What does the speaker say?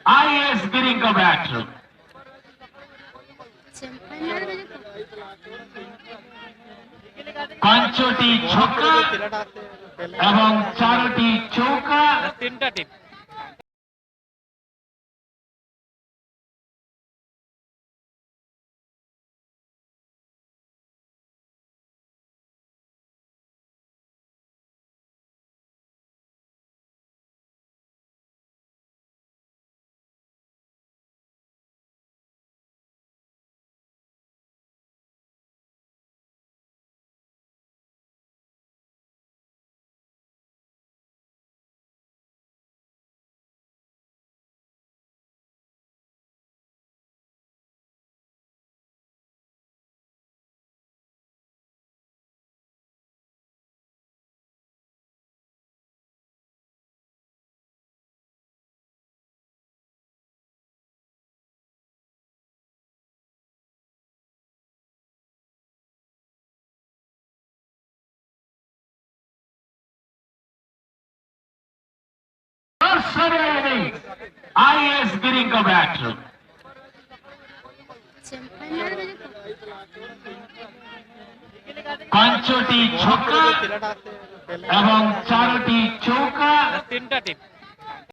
IAS गिरिंग का bat पांचोटी छक्का एवं चारोटी चौका তিনটা টিম आईएएस गिरिंग का बैट पांचोटी छक्का एवं चारोटी चौका তিনটা টিম